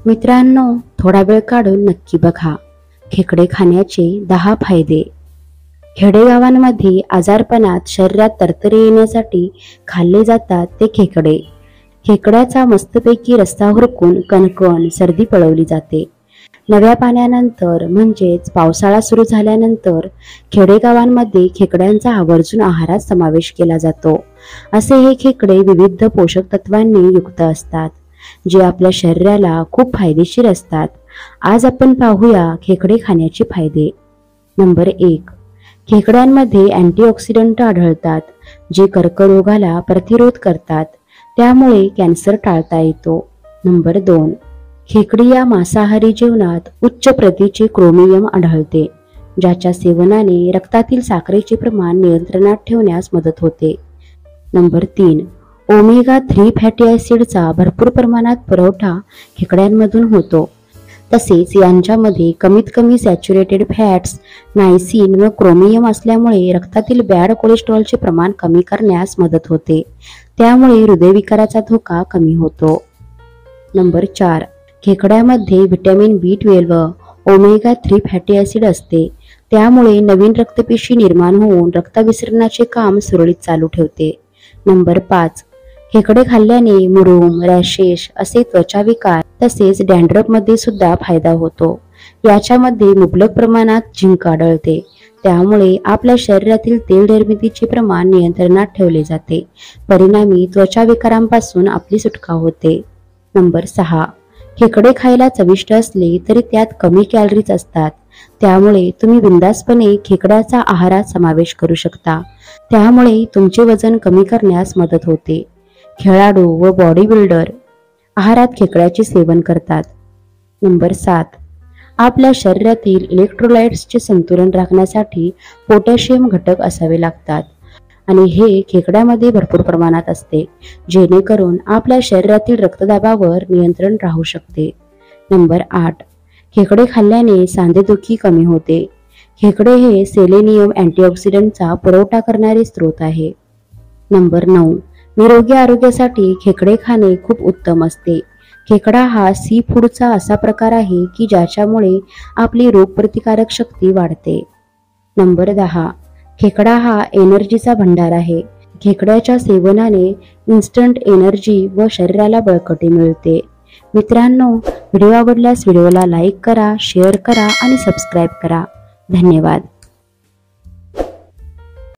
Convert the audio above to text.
मित्रांनो, थोडा वेळ काढून नक्की बघा खेकडे खाण्याचे 10 फायदे। खेडेगावांमध्ये आजारपणात शरीरात तरतरी येण्यासाठी खाल्ले जातात ते खेकडे। खेकड्याचा मस्तपैकी रस्सा हुरकून कणकण सर्दी पळवली जाते। नव्या पाण्यानंतर म्हणजेच पावसाळा सुरू झाल्यानंतर खेडेगावांमध्ये खेकड्यांचा आवर्जून आहारात समावेश केला जातो। असे हे खेकडे विविध पोषक तत्वांनी युक्त असतात, जे आपल्या शरीराला खूप फायदेशीर असतात। आज आपण पाहूया खेकडे खाण्याचे फायदे। नंबर 1, खेकड्यांमध्ये अँटीऑक्सिडंट आढळतात, जे कर्करोगाला प्रतिरोध करतात, त्यामुळे कॅन्सर टाळता येतो। नंबर 2, खेकडी या मांसाहारी जेवणात उच्च प्रतीचे क्रोमियम आढळते, ज्याच्या सेवनाने रक्तातील साखरेचे प्रमाण नियंत्रणात ठेवण्यास मदत होते। नंबर 3, ओमेगा 3 फॅटी ॲसिडचा भरपूर प्रमाणात पुरवठा खेकड्यांमधून होतो। तसेच यांच्यामध्ये कमीत कमी सॅच्युरेटेड फॅट्स, नायसिन व क्रोमियम असल्यामुळे रक्तातील बॅड कोलेस्ट्रॉलचे प्रमाण कमी करण्यास मदत होते, त्यामुळे हृदयविकाराचा धोका कमी होतो। नंबर 4, खेकड्यामध्ये व्हिटॅमिन B12 व ओमेगा 3 फॅटी ॲसिड असते, त्यामुळे नवीन रक्तपेशी निर्माण होऊन रक्ताभिसरणाचे काम सुरळीत चालू ठेवते। नंबर 5, खेकडे खाल्ल्याने मुरूम, रॅशेस असे त्वचा विकार तसेच डॅन्ड्रफ मध्ये सुद्धा फायदा होतो। याच्यामध्ये मुबलक प्रमाणात झिंक आढळते, त्यामुळे आपल्या शरीरातील तेल निर्मितीचे प्रमाण नियंत्रणात ठेवले जाते। परिणामी त्वचा विकारांपासून आपली सुटका होते। नंबर 6, खेकडे खायला चविष्ट असले तरी त्यात कमी कॅलरीज असतात, त्यामुळे तुम्ही बिनधास्तपणे खेकड्याचा आहारात समावेश करू शकता। त्यामुळे तुमचे वजन कमी करण्यास मदत होते। खेळाडू व बॉडी बिल्डर आहारात खेकड्याचे सेवन करतात। नंबर 7, आपल्या शरीरातील इलेक्ट्रोलाइट्सचे संतुलन राखण्यासाठी पोटॅशियम घटक असावे लागतात, आणि हे खेकड्यामध्ये भरपूर प्रमाणात असते, जेणेकरून आपल्या शरीरातील रक्तदाबावर नियंत्रण राहू शकते। नंबर 8, खेकडे खाल्ल्याने सांधेदुखी कमी होते। खेकडे हे सेलेनियम अँटीऑक्सिडंटचा पुरवठा करणारे स्रोत आहे। नंबर 9, निरोगी आरोग्यासाठी खेकडे खाणे खूप उत्तम असते। खेकडा हा सी फूडचा असा प्रकार आहे की ज्याच्यामुळे आपली रोगप्रतिकारक शक्ती वाढते। नंबर 10, खेकडा हा एनर्जीचा भंडार आहे। खेकड्याच्या सेवनाने इन्स्टंट एनर्जी व शरीराला बळकटी मिळते। मित्रांनो, व्हिडिओ आवडल्यास व्हिडिओला लाईक करा, शेअर करा आणि सबस्क्राईब करा। धन्यवाद।